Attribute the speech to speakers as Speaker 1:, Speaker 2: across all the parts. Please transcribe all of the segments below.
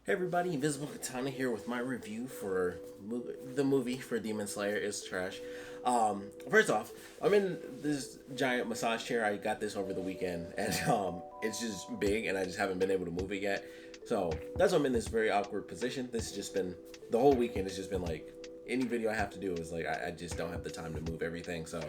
Speaker 1: Hey everybody, Invisiblekatana here with my review for the movie for Demon Slayer is trash. First off, I'm in this giant massage chair. I got this over the weekend, and it's just big, and I just haven't been able to move it yet. So that's why I'm in this very awkward position. This has just been the whole weekend. It's just been like any video I have to do is like I just don't have the time to move everything. So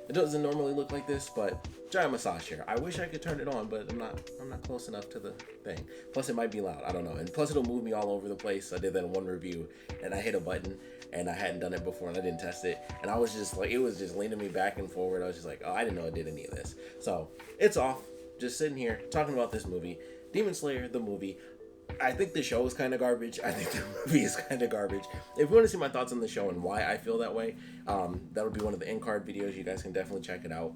Speaker 1: it doesn't normally look like this, but giant massage chair. I wish I could turn it on, but I'm not close enough to the thing. Plus it might be loud. I don't know. And plus it'll move me all over the place. I did that in one review and I hit a button and I hadn't done it before and I didn't test it. And I was just like, it was just leaning me back and forward. I was just like, oh, I didn't know it did any of this. So it's off. Just sitting here talking about this movie. Demon Slayer, the movie. I think the show is kind of garbage. I think the movie is kind of garbage. If you want to see my thoughts on the show and why I feel that way, that'll be one of the end card videos. You guys can definitely check it out.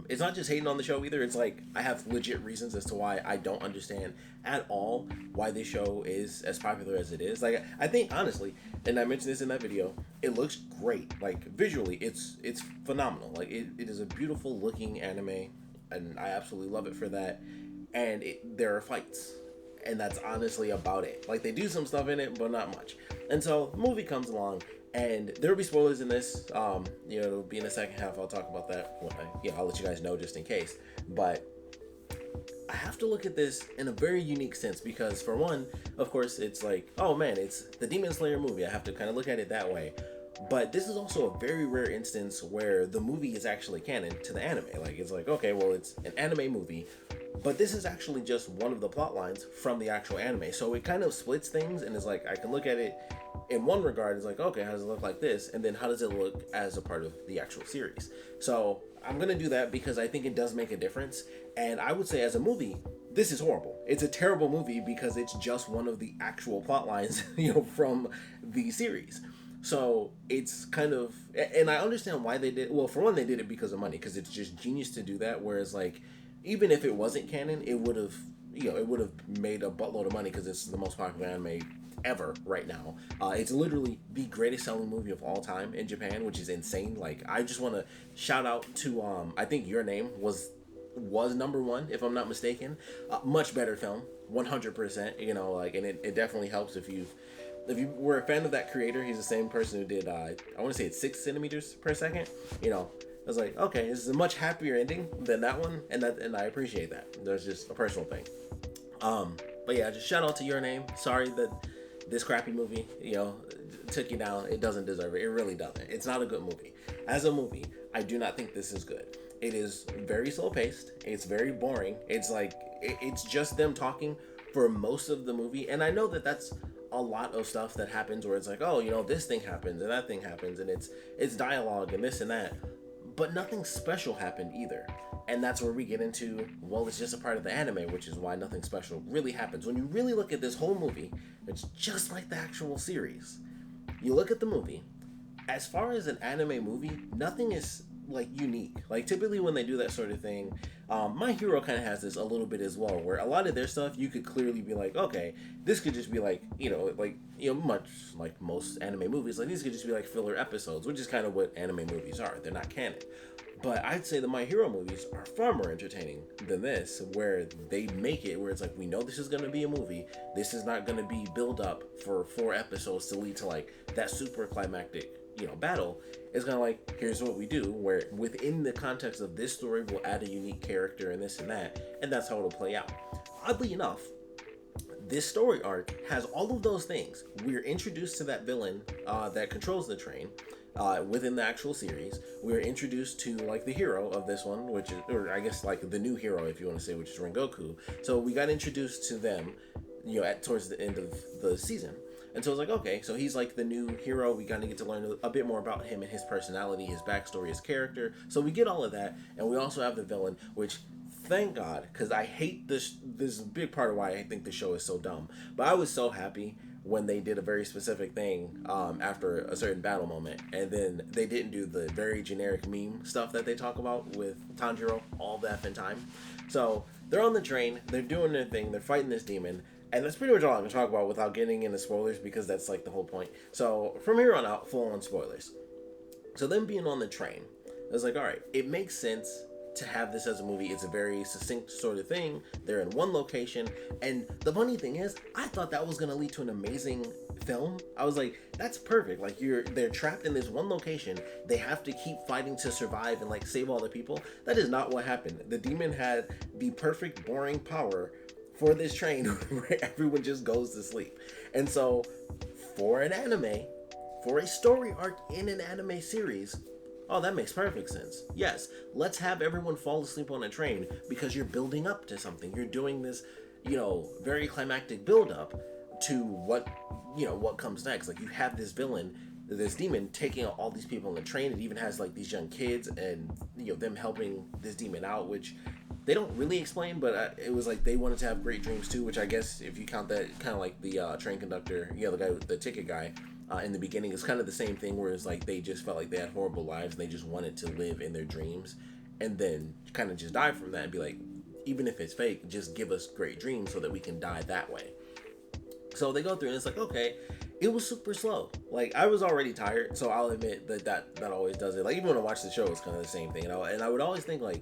Speaker 1: It's not just hating on the show either. It's like I have legit reasons as to why I don't understand at all why this show is as popular as it is. Like I think honestly, and I mentioned this in that video, it looks great. Like visually, it's phenomenal. Like it is a beautiful looking anime, and I absolutely love it for that. And there are fights. And that's honestly about it. Like they do some stuff in it, but not much. And so the movie comes along, and there will be spoilers in this. It'll be in the second half. I'll talk about that. I'll let you guys know just in case. But I have to look at this in a very unique sense because, for one, of course, it's like, oh man, it's the Demon Slayer movie. I have to kind of look at it that way. But this is also a very rare instance where the movie is actually canon to the anime. Like it's like, okay, well, it's an anime movie. But this is actually just one of the plot lines from the actual anime. So it kind of splits things and is like, I can look at it in one regard. It's like, okay, how does it look like this? And then how does it look as a part of the actual series? So I'm going to do that because I think it does make a difference. And I would say as a movie, this is horrible. It's a terrible movie because it's just one of the actual plot lines, from the series. So it's kind of, and I understand why they did. Well, for one, they did it because of money, because it's just genius to do that. Whereas like, even if it wasn't canon, it would have, made a buttload of money because it's the most popular anime ever right now. It's literally the greatest selling movie of all time in Japan, which is insane. Like, I just want to shout out to, I think Your Name was number one, if I'm not mistaken. Much better film, 100%, and it definitely helps if you were a fan of that creator. He's the same person who did, I want to say it's 6 centimeters per second, I was like, okay, this is a much happier ending than that one, and I appreciate that. There's just a personal thing. But yeah, just shout out to Your Name. Sorry that this crappy movie, took you down. It doesn't deserve it. It really doesn't. It's not a good movie. As a movie, I do not think this is good. It is very slow paced. It's very boring. It's like it's just them talking for most of the movie, and I know that that's a lot of stuff that happens where it's like, oh, this thing happens and that thing happens, and it's dialogue and this and that. But nothing special happened either. And that's where we get into, well, it's just a part of the anime, which is why nothing special really happens. When you really look at this whole movie, it's just like the actual series. You look at the movie, as far as an anime movie, nothing is like unique. Like typically when they do that sort of thing, My Hero kind of has this a little bit as well, where a lot of their stuff you could clearly be like, okay, this could just be like, much like most anime movies, like these could just be like filler episodes, which is kind of what anime movies are. They're not canon. But I'd say the My Hero movies are far more entertaining than this, where they make it where it's like, we know this is going to be a movie. This is not going to be build up for 4 episodes to lead to like that super climactic battle. It's kind of like, here's what we do, where within the context of this story, we'll add a unique character and this and that, and that's how it'll play out. Oddly enough, this story arc has all of those things. We're introduced to that villain that controls the train within the actual series. We're introduced to like the hero of this one, which is, or I guess like the new hero, if you want to say, which is Rengoku. So we got introduced to them, towards the end of the season. And so it's like, okay, so he's like the new hero. We kind of get to learn a bit more about him and his personality, his backstory, his character. So we get all of that. And we also have the villain, which, thank God, because I hate this. This is a big part of why I think the show is so dumb. But I was so happy when they did a very specific thing after a certain battle moment. And then they didn't do the very generic meme stuff that they talk about with Tanjiro all the effing time. So they're on the train. They're doing their thing. They're fighting this demon. And that's pretty much all I'm going to talk about without getting into spoilers, because that's like the whole point. So from here on out, full on spoilers. So them being on the train, I was like, all right, it makes sense to have this as a movie. It's a very succinct sort of thing. They're in one location, and the funny thing is, I thought that was gonna lead to an amazing film. I was like, that's perfect. Like they're trapped in this one location. They have to keep fighting to survive and like save all the people. That is not what happened. The demon had the perfect boring power for this train where everyone just goes to sleep. And so for an anime, for a story arc in an anime series, oh, that makes perfect sense. Yes, let's have everyone fall asleep on a train because you're building up to something. You're doing this, very climactic build up to what comes next. Like, you have this villain, this demon, taking out all these people on the train. It even has like these young kids and them helping this demon out, which they don't really explain, but it was like they wanted to have great dreams too, which I guess if you count that, kind of like the train conductor, the guy, the ticket guy, in the beginning, is kind of the same thing, where it's like they just felt like they had horrible lives and they just wanted to live in their dreams, and then kind of just die from that and be like, even if it's fake, just give us great dreams so that we can die that way. So they go through and it's like, okay, it was super slow. Like, I was already tired, so I'll admit that always does it. Like, even when I watch the show, it's kind of the same thing. And I would always think, like,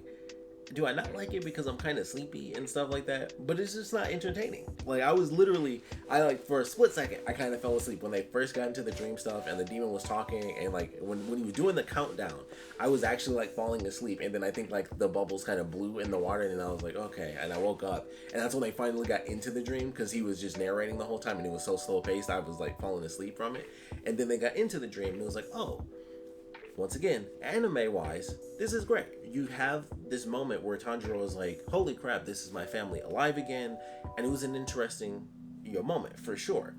Speaker 1: do I not like it because I'm kind of sleepy and stuff like that? But it's just not entertaining. Like, I was literally, for a split second, I kind of fell asleep when they first got into the dream stuff and the demon was talking, and like when he was doing the countdown, I was actually like falling asleep, and then I think like the bubbles kind of blew in the water, and I was like, okay, and I woke up, and that's when they finally got into the dream, because he was just narrating the whole time and it was so slow paced, I was like falling asleep from it. And then they got into the dream and it was like, oh, once again, anime-wise, this is great. You have this moment where Tanjiro is like, holy crap, this is my family alive again. And it was an interesting moment, for sure.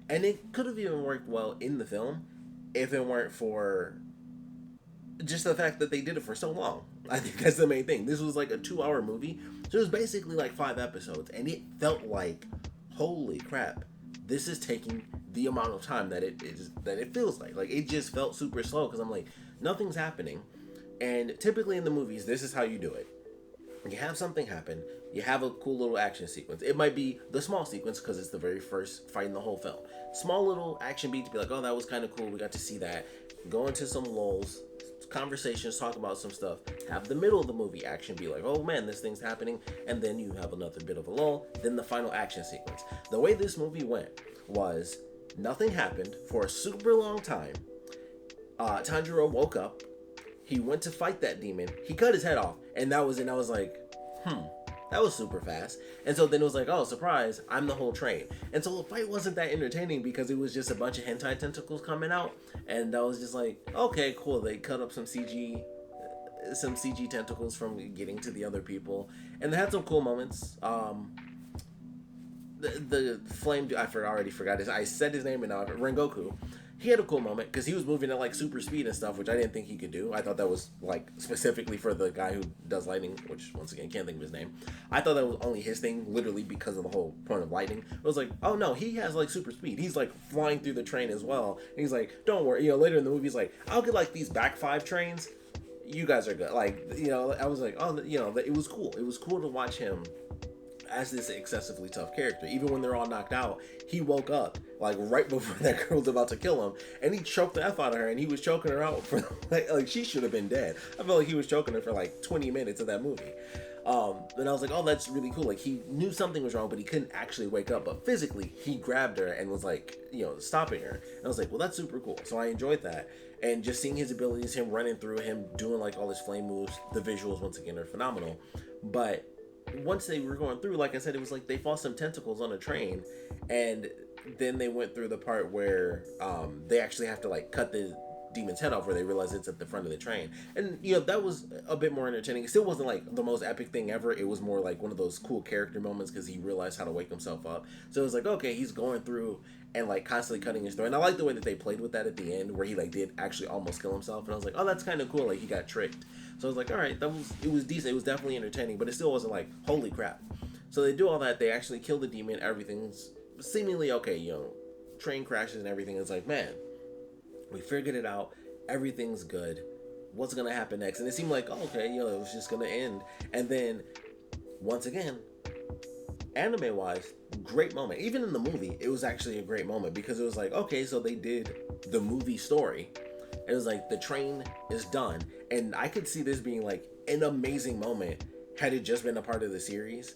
Speaker 1: And it could have even worked well in the film if it weren't for just the fact that they did it for so long. I think that's the main thing. This was like a 2-hour movie, so it was basically like 5 episodes. And it felt like, holy crap, this is taking the amount of time that it feels like. Like, it just felt super slow, because I'm like, nothing's happening. And typically in the movies, this is how you do it. You have something happen, you have a cool little action sequence. It might be the small sequence because it's the very first fight in the whole film. Small little action beat to be like, oh, that was kind of cool, we got to see that. Go into some lulls, conversations, talk about some stuff. Have the middle of the movie action be like, oh man, this thing's happening. And then you have another bit of a lull, then the final action sequence. The way this movie went was, nothing happened for a super long time. Tanjiro woke up, he went to fight that demon, he cut his head off, and that was it. And I was like, that was super fast. And so then it was like, oh, surprise, I'm the whole train. And so the fight wasn't that entertaining because it was just a bunch of hentai tentacles coming out, and I was just like, okay, cool, they cut up some CG tentacles from getting to the other people, and they had some cool moments. The flame dude, already forgot his, I said his name and now Rengoku. He had a cool moment because he was moving at like super speed and stuff, which I didn't think he could do. I thought that was like specifically for the guy who does lightning, which once again can't think of his name. I thought that was only his thing, literally because of the whole point of lightning. It was like, oh no, he has like super speed. He's like flying through the train as well. And he's like, don't worry. Later in the movie, he's like, I'll get like these back 5 trains. You guys are good. Like, I was like, oh, it was cool. It was cool to watch him as this excessively tough character. Even when they're all knocked out, he woke up like right before that girl's about to kill him, and he choked the F out of her, and he was choking her out for like she should have been dead. I felt like he was choking her for like 20 minutes of that movie. And I was like, oh, that's really cool. Like, he knew something was wrong, but he couldn't actually wake up. But physically, he grabbed her and was like, stopping her. And I was like, well, that's super cool. So I enjoyed that. And just seeing his abilities, him running through, him doing like all his flame moves, the visuals once again are phenomenal. But once they were going through, like I said, it was like they fought some tentacles on a train, and then they went through the part where they actually have to like cut the demon's head off, where they realize it's at the front of the train. And that was a bit more entertaining. It still wasn't like the most epic thing ever. It was more like one of those cool character moments because he realized how to wake himself up. So it was like, okay, he's going through and like constantly cutting his throat. And I like the way that they played with that at the end, where he like did actually almost kill himself. And I was like, oh, that's kind of cool. Like, he got tricked. So I was like, all right, it was decent. It was definitely entertaining, but it still wasn't like, holy crap. So they do all that. They actually kill the demon. Everything's seemingly okay. Train crashes and everything. It's like, man, we figured it out. Everything's good. What's gonna happen next? And it seemed like, oh, okay, it was just gonna end. And then once again, anime wise, great moment. Even in the movie, it was actually a great moment because it was like, okay, so they did the movie story. It was like the train is done, And I could see this being like an amazing moment had it just been a part of the series.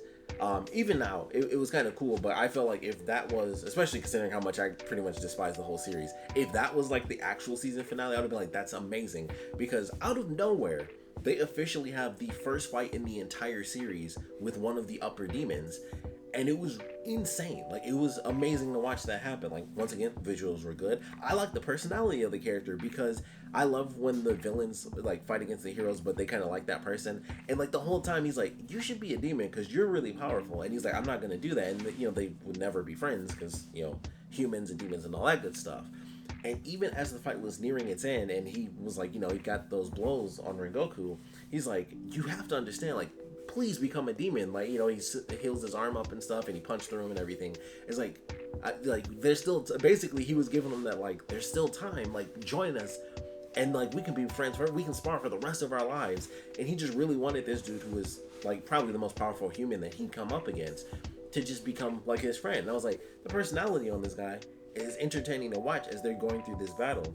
Speaker 1: Even now, it was kind of cool, but I felt like if that was, especially considering how much I pretty much despise the whole series, if that was like the actual season finale, I would have been like, that's amazing. Because out of nowhere, they officially have the first fight in the entire series with one of the upper demons. And it was insane. Like, it was amazing to watch that happen. Like, once again, visuals were good. I like the personality of the character because I love when the villains like fight against the heroes, but they kind of like that person. And like the whole time he's like, you should be a demon because you're really powerful. And he's like, I'm not gonna do that. And they would never be friends because humans and demons and all that good stuff. And even as the fight was nearing its end, and he was like, he got those blows on Rengoku, he's like, you have to understand, like, please become a demon. Like, he heals his arm up and stuff, and he punched through him and everything. It's like, there's still, basically, he was giving them that, like, there's still time, like, join us, and, like, we can be friends, we can spar for the rest of our lives. And he just really wanted this dude, who was, like, probably the most powerful human that he'd come up against, to just become, like, his friend. And I was like, the personality on this guy is entertaining to watch as they're going through this battle.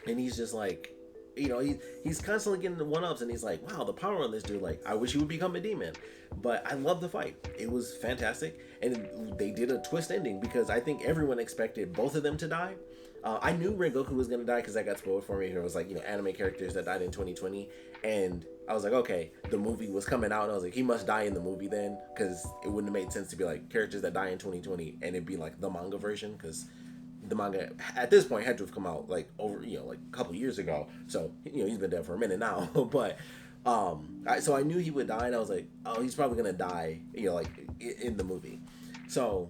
Speaker 1: And he's just like, he's constantly getting the one-ups, and he's like, wow, the power on this dude, like, I wish he would become a demon. But I love the fight. It was fantastic. And they did a twist ending because I think everyone expected both of them to die. I knew Rengoku was going to die because that got spoiled for me. It was like, anime characters that died in 2020. And I was like, okay, the movie was coming out, and I was like, he must die in the movie then, because it wouldn't have made sense to be like characters that die in 2020 and it'd be like the manga version, because the manga at this point had to have come out like over like a couple years ago. So he's been dead for a minute now. But so I knew he would die, and I was like, oh, he's probably gonna die like in the movie. So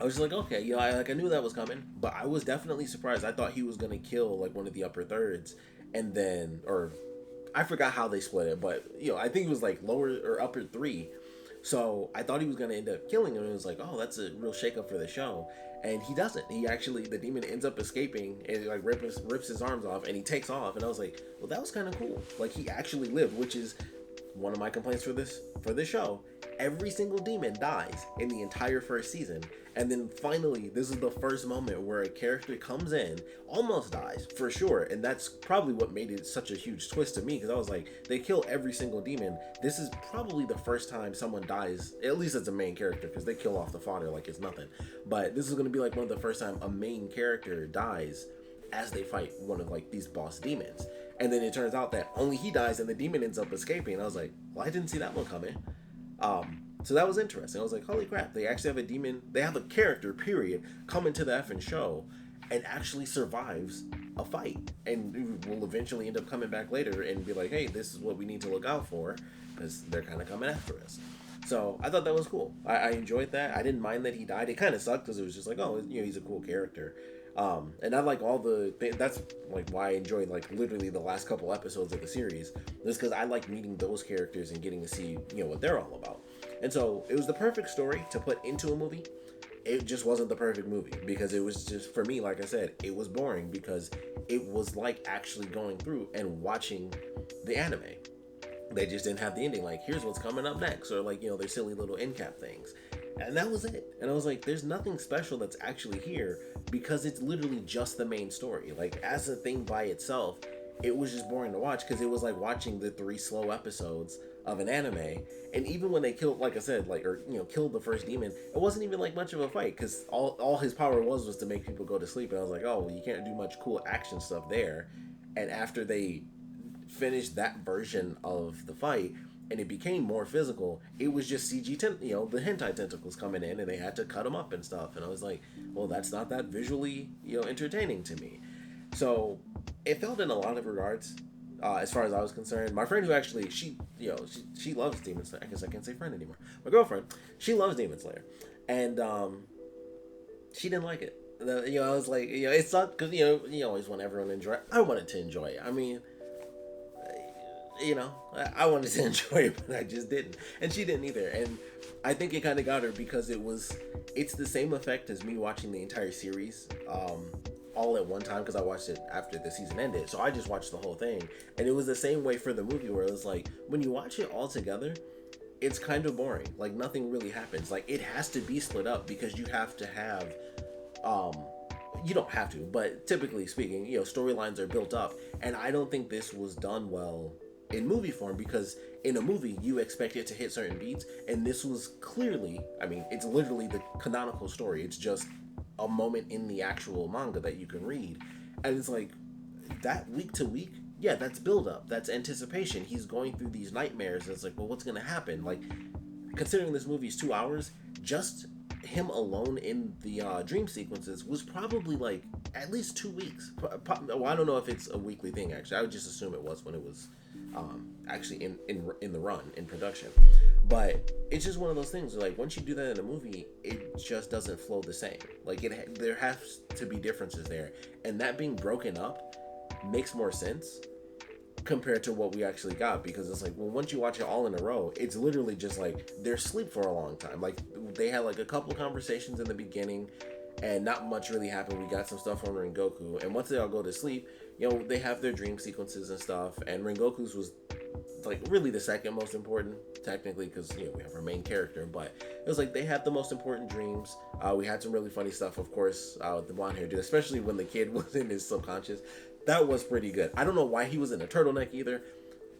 Speaker 1: I was just like, okay, I knew that was coming, but I was definitely surprised. I thought he was gonna kill like one of the upper thirds, and then, or I forgot how they split it, but I think it was like lower or upper 3. So I thought he was gonna end up killing him. And it was like, oh, that's a real shakeup for the show. And he doesn't. He actually, the demon ends up escaping and like rips his arms off, and he takes off. And I was like, well, that was kind of cool. Like, he actually lived, which is one of my complaints for this show. Every single demon dies in the entire first season, and then finally this is the first moment where a character comes in, almost dies for sure, and that's probably what made it such a huge twist to me, because I was like, they kill every single demon. This is probably the first time someone dies, at least as a main character, because they kill off the fodder like it's nothing, but this is going to be like one of the first time a main character dies as they fight one of like these boss demons. And then it turns out that only he dies and the demon ends up escaping. And I was like, well, I didn't see that one coming. So that was interesting. I was like, holy crap, they actually have a demon, they have a character, period, come into the effing show and actually survives a fight. And will eventually end up coming back later and be like, hey, this is what we need to look out for, because they're kind of coming after us. So I thought that was cool. I enjoyed that. I didn't mind that he died. It kind of sucked because it was just like, oh, he's a cool character. And I like all the that's like why I enjoyed like literally the last couple episodes of the series, just because I like meeting those characters and getting to see what they're all about. And so it was the perfect story to put into a movie. It just wasn't the perfect movie because it was just, for me, like I said, it was boring because it was like actually going through and watching the anime. They just didn't have the ending, like, here's what's coming up next, or like, their silly little end cap things. And that was it. And I was like, there's nothing special that's actually here because it's literally just the main story. Like, as a thing by itself, it was just boring to watch because it was like watching the 3 slow episodes of an anime. And even when they killed, like I said, like, or killed the first demon, it wasn't even like much of a fight because all his power was to make people go to sleep. And I was like, oh, well, you can't do much cool action stuff there. And after they finished that version of the fight and it became more physical, it was just CG, the hentai tentacles coming in and they had to cut them up and stuff. And I was like, well, that's not that visually, entertaining to me. So it felt in a lot of regards, as far as I was concerned. My friend who actually, she loves Demon Slayer. I guess I can't say friend anymore. My girlfriend, she loves Demon Slayer. And she didn't like it. I was like, it sucked because, you always want everyone to enjoy it. I wanted to enjoy it. I mean, I wanted to enjoy it, but I just didn't. And she didn't either. And I think it kind of got her because it's the same effect as me watching the entire series all at one time, because I watched it after the season ended. So I just watched the whole thing. And it was the same way for the movie, where it was like, when you watch it all together, it's kind of boring. Like, nothing really happens. Like, it has to be split up because you have to have you don't have to, but typically speaking, storylines are built up, And I don't think this was done well in movie form, because in a movie you expect it to hit certain beats, and this was clearly, I mean, it's literally the canonical story. It's just a moment in the actual manga that you can read, and it's like that week to week. Yeah, that's build up. That's anticipation. He's going through these nightmares. And it's like, well, what's gonna happen? Like, considering this movie is 2 hours, just him alone in the dream sequences was probably like at least 2 weeks. Well, I don't know if it's a weekly thing. Actually, I would just assume it was when it was actually in the run in production. But it's just one of those things. Like, once you do that in a movie, it just doesn't flow the same. Like, there has to be differences there, and that being broken up makes more sense compared to what we actually got, because it's like, well, once you watch it all in a row, it's literally just like they're asleep for a long time. Like, they had like a couple conversations in the beginning and not much really happened. We got some stuff on Rengoku, and once they all go to sleep, they have their dream sequences and stuff, and Rengoku's was like really the second most important, technically, because we have our main character, but it was like they had the most important dreams. We had some really funny stuff, of course, with the blonde hair dude, especially when the kid was in his subconscious. That was pretty good. I don't know why he was in a turtleneck either.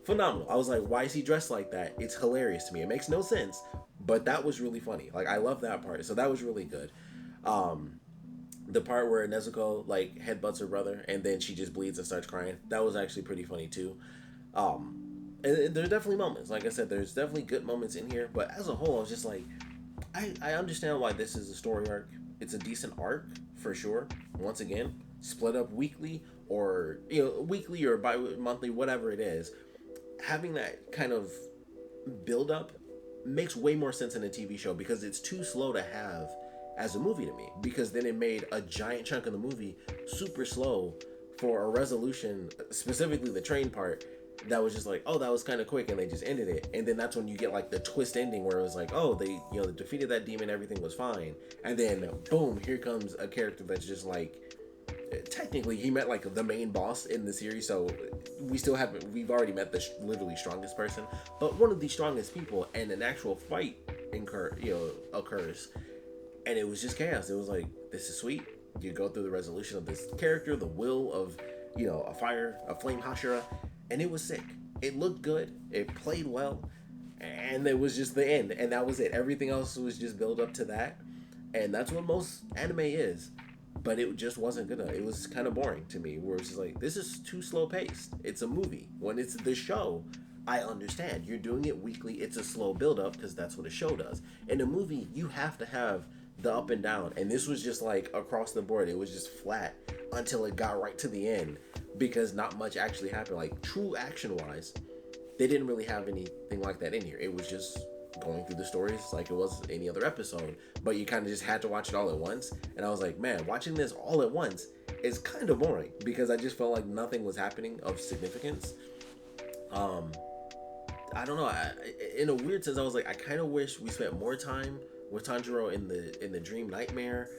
Speaker 1: Phenomenal. I was like, why is he dressed like that? It's hilarious to me. It makes no sense, but that was really funny. Like, I love that part. So that was really good. The part where Nezuko like headbutts her brother and then she just bleeds and starts crying, that was actually pretty funny too. And there's definitely moments. Like I said, there's definitely good moments in here, but as a whole, I was just like, I understand why this is a story arc. It's a decent arc for sure. Once again, split up weekly or weekly or bi-monthly, whatever it is. Having that kind of build up makes way more sense in a TV show, because it's too slow to have as a movie to me, because then it made a giant chunk of the movie super slow for a resolution, specifically the train part, that was just like, oh, that was kind of quick, and they just ended it. And then that's when you get like the twist ending where it was like, oh, they defeated that demon, everything was fine, and then boom, here comes a character that's just like, technically he met like the main boss in the series, so we've already met the literally strongest person, but one of the strongest people, and an actual fight occurs, and it was just chaos. It was like, this is sweet. You go through the resolution of this character, the will of a flame Hashira, and it was sick. It looked good, it played well, and it was just the end, and that was it. Everything else was just build up to that, and that's what most anime is. But it just wasn't good enough. It was kind of boring to me, where it's just like, this is too slow paced. It's a movie. When it's the show, I understand. You're doing it weekly. It's a slow build up, because that's what a show does. In a movie, you have to have the up and down. And this was just like across the board. It was just flat until it got right to the end, because not much actually happened. Like, true action wise, they didn't really have anything like that in here. It was just going through the stories like it was any other episode, but you kind of just had to watch it all at once. And I was like, man, watching this all at once is kind of boring, because I just felt like nothing was happening of significance. I don't know, in a weird sense, I was like, I kind of wish we spent more time with Tanjiro in the dream nightmare.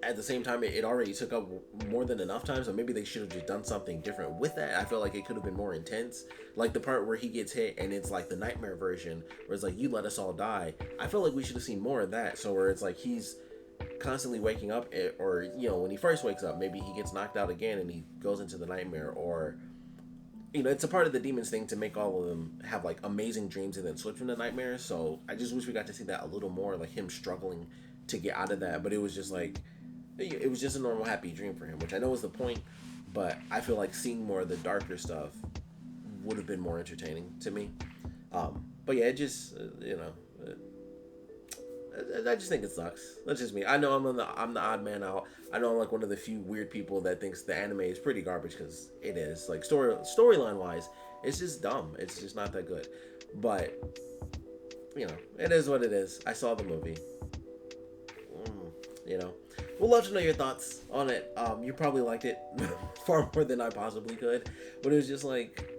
Speaker 1: At the same time, it already took up more than enough time, so maybe they should have just done something different with that. I felt like it could have been more intense. Like the part where he gets hit and it's like the nightmare version, where it's like, you let us all die. I felt like we should have seen more of that. So where it's like he's constantly waking up, or when he first wakes up, maybe he gets knocked out again and he goes into the nightmare, or it's a part of the demons thing to make all of them have like amazing dreams and then switch from the nightmares. So I just wish we got to see that a little more, like him struggling to get out of that. But it was just like, it was just a normal happy dream for him, which I know was the point, but I feel like seeing more of the darker stuff would have been more entertaining to me. But yeah, it just I just think it sucks. That's just me. I know I'm the odd man out. I know I'm like one of the few weird people that thinks the anime is pretty garbage, because it is. Like, storyline wise, it's just dumb. It's just not that good. But it is what it is. I saw the movie. We'd love to know your thoughts on it. You probably liked it far more than I possibly could, but it was just like,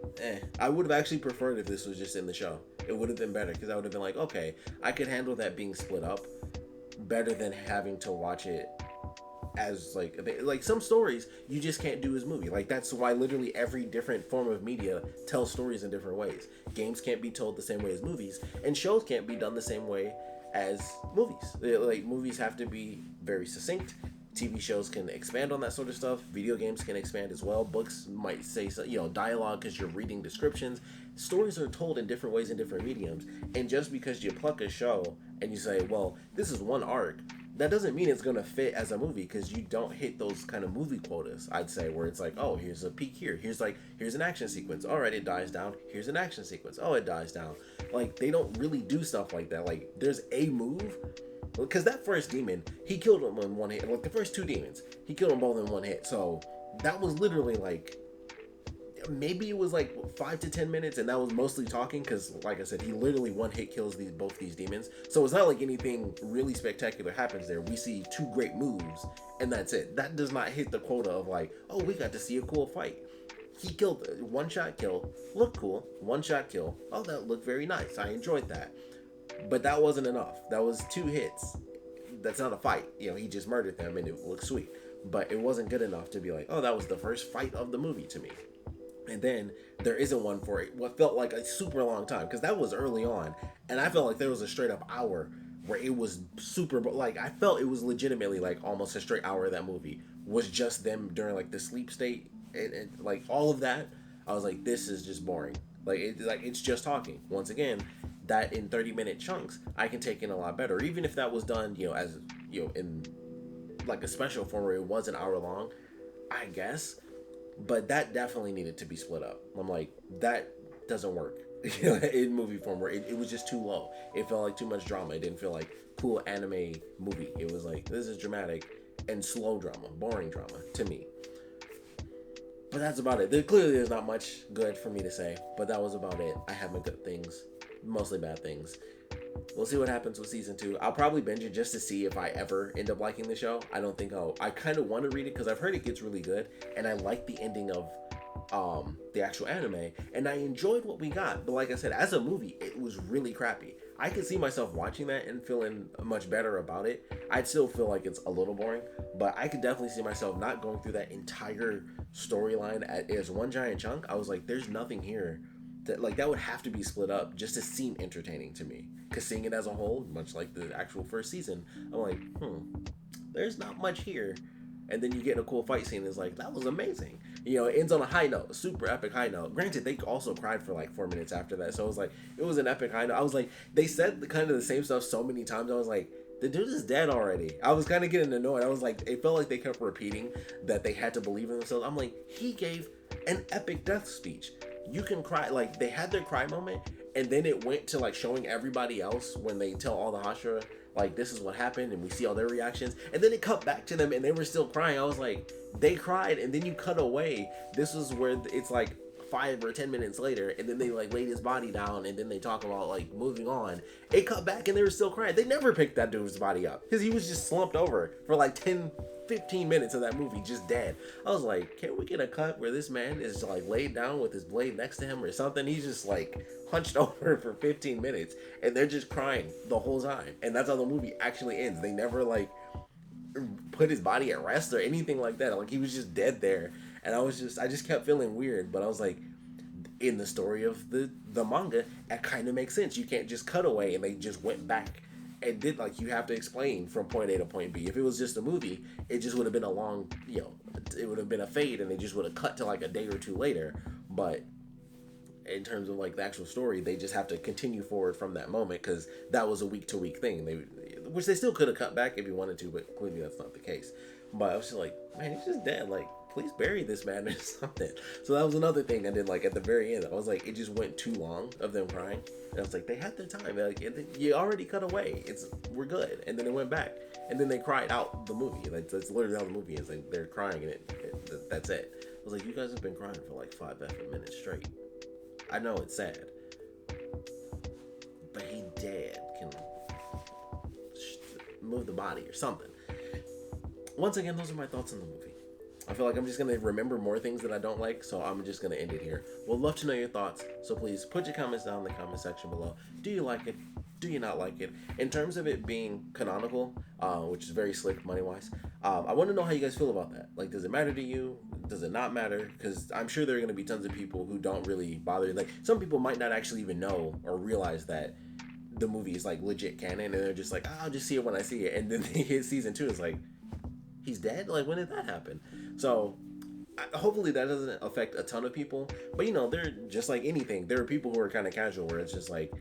Speaker 1: I would have actually preferred if this was just in the show. It would have been better, because I would have been like, okay, I could handle that being split up better than having to watch it as like some stories you just can't do as movie. Like, that's why literally every different form of media tells stories in different ways. Games can't be told the same way as movies, and shows can't be done the same way as movies. Like, movies have to be very succinct, TV shows can expand on that sort of stuff. Video games can expand as well. Books might say, so, dialogue because you're reading descriptions. Stories are told in different ways in different mediums. And just because you pluck a show and you say, well, this is one arc, that doesn't mean it's going to fit as a movie because you don't hit those kind of movie quotas, I'd say, where it's like, oh, here's a peak here. Here's an action sequence. All right, it dies down. Here's an action sequence. Oh, it dies down. Like, they don't really do stuff like that. Like, there's a move. Because that first demon, he killed him in one hit. Like, the first two demons, he killed them both in one hit. So, that was literally like, maybe it was like 5 to 10 minutes, and that was mostly talking because, like I said, he literally one hit kills both these demons. So it's not like anything really spectacular happens there. We see two great moves, and that's it. That does not hit the quota of like, oh, we got to see a cool fight. He killed, one shot kill, looked cool. One shot kill, oh, that looked very nice. I enjoyed that. But that wasn't enough. That was 2 hits. That's not a fight. He just murdered them, and it looked sweet. But it wasn't good enough to be like, oh, that was the first fight of the movie to me. And then there isn't one for it. What felt like a super long time, because that was early on, and I felt like there was a straight up hour where it was super, like, I felt it was legitimately like almost a straight hour of that movie was just them during like the sleep state and like all of that. I was like, this is just boring. It's just talking. Once again, that in 30-minute chunks I can take in a lot better. Even if that was done, as in like a special form where it was an hour long, I guess. But that definitely needed to be split up. I'm like, that doesn't work in movie form where it was just too low. It felt like too much drama. It didn't feel like cool anime movie. It was like, this is dramatic and slow drama, boring drama to me. But that's about it. Clearly there's not much good for me to say, but that was about it. I have my good things, mostly bad things. We'll see what happens with season 2. I'll probably binge it just to see if I ever end up liking the show. I don't think I kind of want to read it because I've heard it gets really good, and I like the ending of the actual anime, and I enjoyed what we got. But like I said, as a movie, it was really crappy. I could see myself watching that and feeling much better about it. I'd still feel like it's a little boring, but I could definitely see myself not going through that entire storyline as one giant chunk. I was like, there's nothing here that would have to be split up just to seem entertaining to me. Because seeing it as a whole, much like the actual first season, I'm like, there's not much here. And then you get a cool fight scene. It's like, that was amazing. It ends on a high note, a super epic high note. Granted, they also cried for like 4 minutes after that. So it was like, it was an epic high note. I was like, they said kind of the same stuff so many times. I was like, the dude is dead already. I was kind of getting annoyed. I was like, it felt like they kept repeating that they had to believe in themselves. I'm like, he gave an epic death speech. You can cry. Like, they had their cry moment, and then it went to like showing everybody else when they tell all the Hashira, like, this is what happened, and we see all their reactions, and then it cut back to them and they were still crying. I was like, they cried, and then you cut away. This is where it's like 5 or 10 minutes later, and then they like laid his body down, and then they talk about like moving on. It cut back and they were still crying. They never picked that dude's body up because he was just slumped over for like 10-15 minutes of that movie, just dead. I was like, can we get a cut where this man is like laid down with his blade next to him or something? He's just like hunched over for 15 minutes and they're just crying the whole time, and that's how the movie actually ends. They never like put his body at rest or anything like that. Like, he was just dead there, and I just kept feeling weird. But I was like, in the story of the manga, that kind of makes sense. You can't just cut away and they just went back and did, like, you have to explain from point A to point B. If it was just a movie, it just would have been a long, it would have been a fade, and they just would have cut to like a day or two later. But in terms of like the actual story, they just have to continue forward from that moment because that was a week-to-week thing. Which they still could have cut back if you wanted to, but clearly that's not the case. But I was just like, man, he's just dead. Like, please bury this man or something. So that was another thing. And then like at the very end, I was like, it just went too long of them crying. And I was like, they had their time. Like, you already cut away. We're good. And then it went back. And then they cried out the movie. Like, that's literally how the movie is. Like, they're crying and that's it. I was like, you guys have been crying for like 5 minutes straight. I know it's sad, but he dead. Can move the body or something. Once again, those are my thoughts on the movie. I feel like I'm just going to remember more things that I don't like, so I'm just going to end it here. We'd love to know your thoughts, so please put your comments down in the comment section below. Do you like it? Do you not like it? In terms of it being canonical, which is very slick money-wise, I want to know how you guys feel about that. Like, does it matter to you? Does it not matter? Because I'm sure there are going to be tons of people who don't really bother. Like, some people might not actually even know or realize that the movie is like legit canon, and they're just like, I'll just see it when I see it. And then they hit season 2, it's like, he's dead. Like, when did that happen? So hopefully that doesn't affect a ton of people. But they're just like anything. There are people who are kind of casual, where it's just like,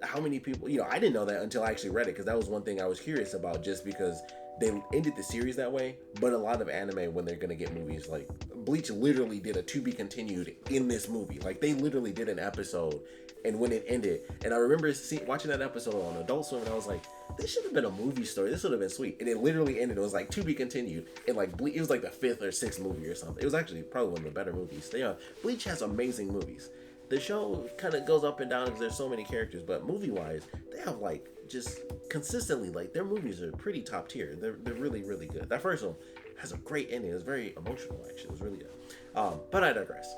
Speaker 1: how many people? I didn't know that until I actually read it, because that was one thing I was curious about. Just because they ended the series that way, but a lot of anime, when they're gonna get movies, like Bleach literally did a to be continued in this movie. Like, they literally did an episode, and when it ended, and I remember watching that episode on Adult Swim, and I was like, this should have been a movie story. This would have been sweet. And it literally ended. It was like to be continued. And like it was like the 5th or 6th movie or something. It was actually probably one of the better movies. Bleach has amazing movies. The show kind of goes up and down because there's so many characters, but movie wise, they have like just consistently, like, their movies are pretty top tier. They're really, really good. That first one has a great ending. It was very emotional, actually. It was really good. But I digress.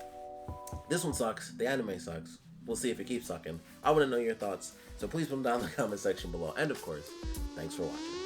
Speaker 1: This one sucks. The anime sucks. We'll see if it keeps sucking. I want to know your thoughts, so please put them down in the comment section below. And of course, thanks for watching.